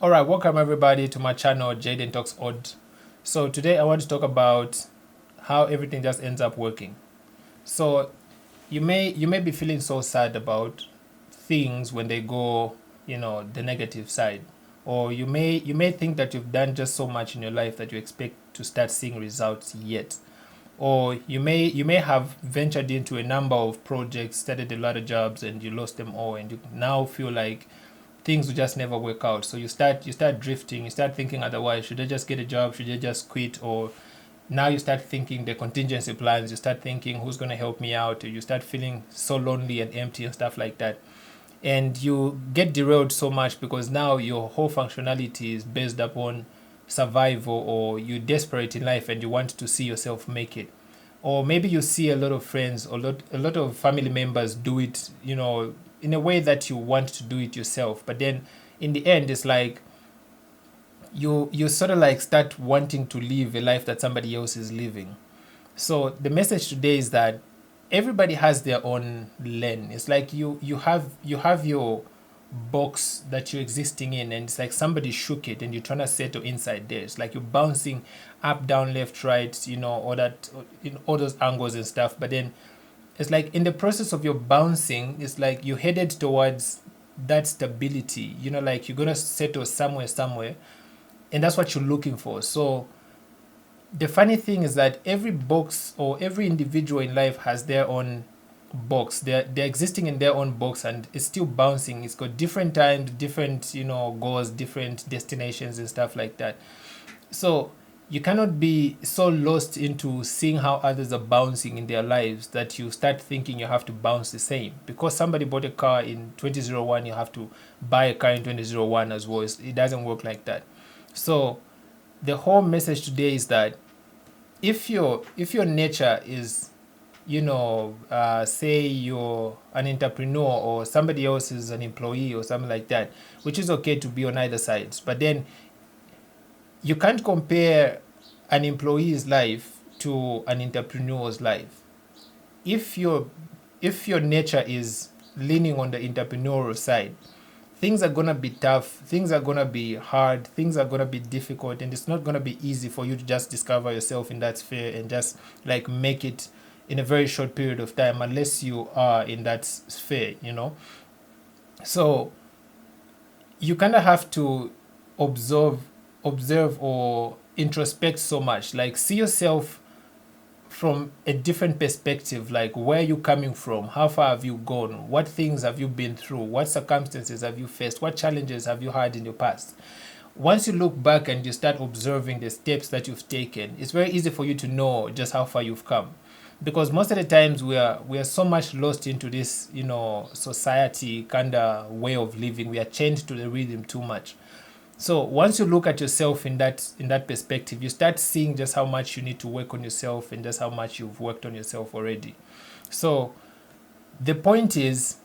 Alright, welcome everybody to my channel Jaden Talks Odd. So today I want to talk about how everything just ends up working. So you may be feeling so sad about things when they go, the negative side. Or you may think that you've done just so much in your life that you expect to start seeing results yet. Or you may have ventured into a number of projects, started a lot of jobs, and you lost them all, and you now feel like things will just never work out. So you start drifting, you start thinking otherwise, should I just get a job, should I just quit? Or now you start thinking the contingency plans, you start thinking who's going to help me out, or you start feeling so lonely and empty and stuff like that. And you get derailed so much because now your whole functionality is based upon survival, or you're desperate in life and you want to see yourself make it. Or maybe you see a lot of friends or a lot of family members do it, in a way that you want to do it yourself, but then in the end it's like you sort of like start wanting to live a life that somebody else is living. So the message today is that everybody has their own lane. It's like you have your box that you're existing in, and it's like somebody shook it and you're trying to settle inside there. It's like you're bouncing up, down, left, right, all that, in all those angles and stuff. But then it's like in the process of your bouncing, it's like you headed towards that stability, like you're gonna settle somewhere, and that's what you're looking for. So the funny thing is that every box or every individual in life has their own box. They're existing in their own box, and it's still bouncing. It's got different times, different goals, different destinations and stuff like that. So you cannot be so lost into seeing how others are bouncing in their lives that you start thinking you have to bounce the same. Because somebody bought a car in 2001, you have to buy a car in 2001 as well. It doesn't work like that. So the whole message today is that if your nature is, say you're an entrepreneur or somebody else is an employee or something like that, which is okay to be on either sides, but then you can't compare an employee's life to an entrepreneur's life. If your nature is leaning on the entrepreneurial side, things are gonna be tough, things are gonna be hard, things are gonna be difficult, and it's not gonna be easy for you to just discover yourself in that sphere and just like make it in a very short period of time, unless you are in that sphere. So you kind of have to observe observe or introspect so much, like see yourself from a different perspective, like where you coming from, how far have you gone, what things have you been through, what circumstances have you faced, what challenges have you had in your past. Once you look back and you start observing the steps that you've taken, it's very easy for you to know just how far you've come. Because most of the times we are so much lost into this, society kind of way of living. We are chained to the rhythm too much. So once you look at yourself in that perspective, you start seeing just how much you need to work on yourself and just how much you've worked on yourself already. So the point is,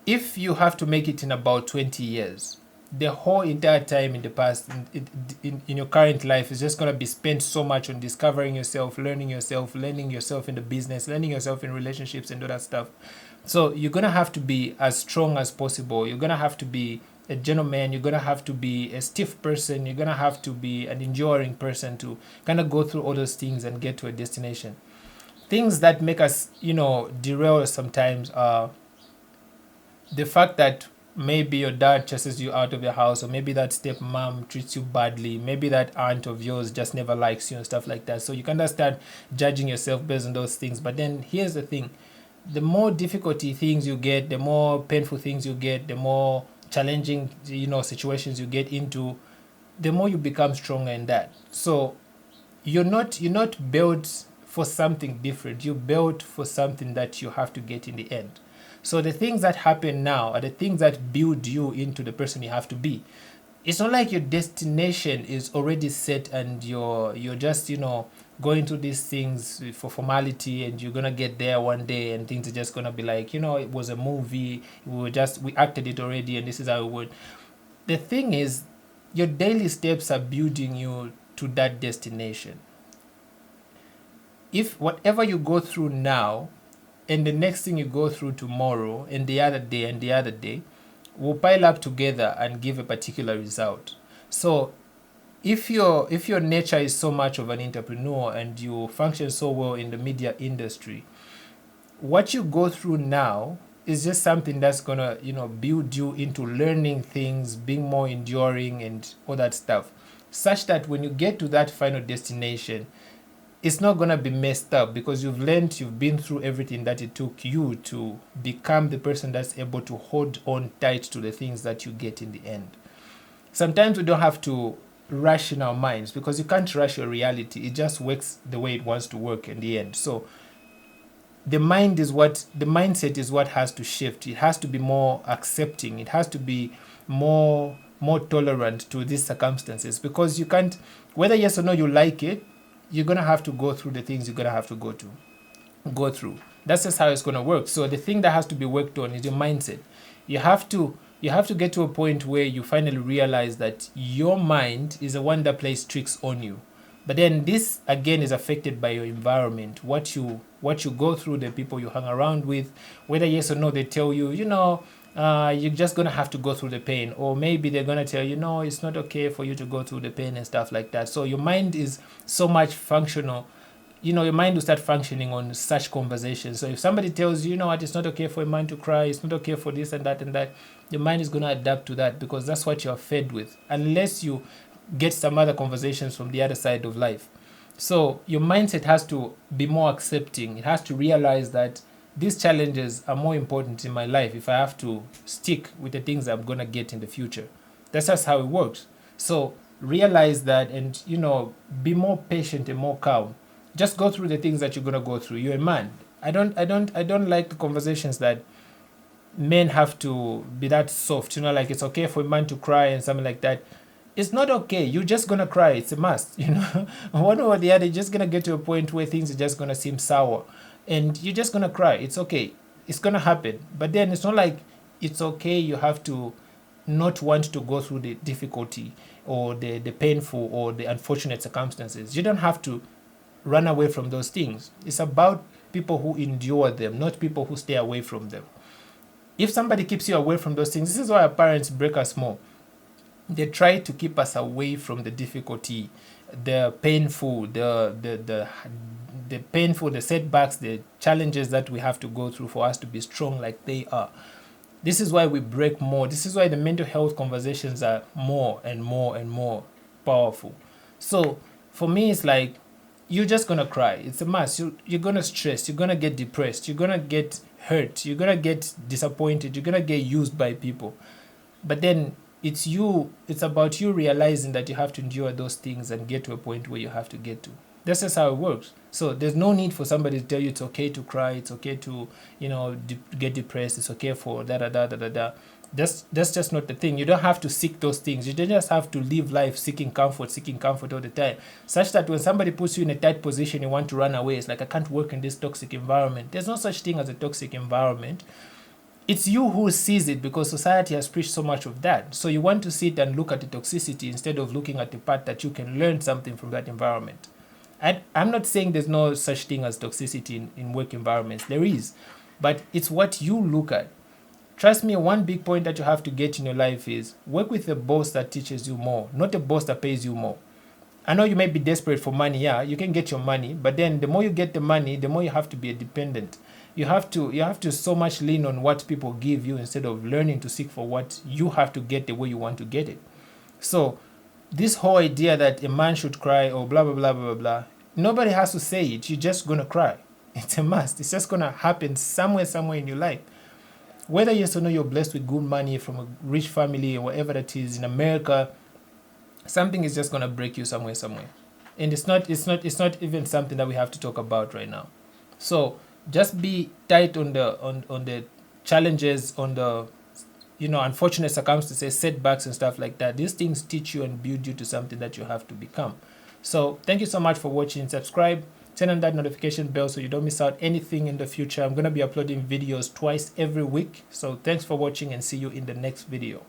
if you have to make it in about 20 years, the whole entire time in the past, in your current life, is just going to be spent so much on discovering yourself, learning yourself in the business, learning yourself in relationships and all that stuff. So you're going to have to be as strong as possible. You're going to have to be a gentleman. You're going to have to be a stiff person. You're going to have to be an enduring person to kind of go through all those things and get to a destination. Things that make us, derail sometimes are the fact that maybe your dad chases you out of the house, or maybe that stepmom treats you badly, maybe that aunt of yours just never likes you and stuff like that. So you kind of start judging yourself based on those things. But then here's the thing: the more difficulty things you get, the more painful things you get, the more challenging situations you get into, the more you become stronger in that. So you're not built for something different. You're built for something that you have to get in the end. So the things that happen now are the things that build you into the person you have to be. It's not like your destination is already set and you're just going through these things for formality, and you're gonna get there one day and things are just gonna be like, it was a movie, we acted it already and this is how it would. The thing is, your daily steps are building you to that destination. If whatever you go through now and the next thing you go through tomorrow and the other day and the other day will pile up together and give a particular result. So if your nature is so much of an entrepreneur and you function so well in the media industry, what you go through now is just something that's gonna, build you into learning things, being more enduring and all that stuff, such that when you get to that final destination, it's not gonna be messed up because you've been through everything that it took you to become the person that's able to hold on tight to the things that you get in the end. Sometimes we don't have to rush in our minds because you can't rush your reality. It just works the way it wants to work in the end. So the mindset is what has to shift. It has to be more accepting. It has to be more tolerant to these circumstances, because you can't, whether yes or no you like it, you're gonna have to go through the things you're gonna have to go through. That's just how it's gonna work. So the thing that has to be worked on is your mindset. You have to get to a point where you finally realize that your mind is the one that plays tricks on you. But then this again is affected by your environment, what you go through, the people you hang around with, whether yes or no they tell you, you're just gonna have to go through the pain, or maybe they're gonna tell you, no, it's not okay for you to go through the pain and stuff like that. So your mind is so much functional. Your mind will start functioning on such conversations. So if somebody tells you, what, it's not okay for a man to cry, it's not okay for this and that, your mind is gonna adapt to that because that's what you're fed with, unless you get some other conversations from the other side of life. So your mindset has to be more accepting. It has to realize that these challenges are more important in my life if I have to stick with the things I'm going to get in the future. That's just how it works. So realize that and, be more patient and more calm. Just go through the things that you're going to go through. You're a man. I don't like the conversations that men have to be that soft, like it's okay for a man to cry and something like that. It's not okay. You're just going to cry. It's a must, One or the other, you're just going to get to a point where things are just going to seem sour. And you're just going to cry. It's okay. It's going to happen. But then it's not like it's okay. You have to not want to go through the difficulty or the painful or the unfortunate circumstances. You don't have to run away from those things. It's about people who endure them, not people who stay away from them. If somebody keeps you away from those things, this is why our parents break us more. They try to keep us away from the difficulty, the painful, the painful, the setbacks, the challenges that we have to go through for us to be strong like they are. This is why we break more. This is why the mental health conversations are more and more and more powerful. So for me, it's like, you're just going to cry. It's a must. You're going to stress. You're going to get depressed. You're going to get hurt. You're going to get disappointed. You're going to get used by people. But then it's about you realizing that you have to endure those things and get to a point where you have to get to. This is how it works. So there's no need for somebody to tell you it's okay to cry, it's okay to, get depressed, it's okay for da. That's just not the thing. You don't have to seek those things. You don't just have to live life seeking comfort all the time. Such that when somebody puts you in a tight position, you want to run away. It's like, I can't work in this toxic environment. There's no such thing as a toxic environment. It's you who sees it because society has preached so much of that. So you want to sit and look at the toxicity instead of looking at the part that you can learn something from that environment. I'm not saying there's no such thing as toxicity in work environments. There is. But it's what you look at. Trust me, one big point that you have to get in your life is work with a boss that teaches you more, not a boss that pays you more. I know you may be desperate for money. Yeah, you can get your money. But then the more you get the money, the more you have to be a dependent. You have to so much lean on what people give you instead of learning to seek for what you have to get the way you want to get it. So this whole idea that a man should cry or blah, blah, blah, blah, blah, nobody has to say it. You're just going to cry. It's a must. It's just going to happen somewhere in your life. Whether yes or no you're blessed with good money from a rich family or whatever that is in America, something is just going to break you somewhere. And it's not even something that we have to talk about right now. So just be tight on the challenges, on the unfortunate circumstances, setbacks and stuff like that. These things teach you and build you to something that you have to become. So thank you so much for watching. Subscribe, turn on that notification bell so you don't miss out anything in the future. I'm going to be uploading videos twice every week. So thanks for watching and see you in the next video.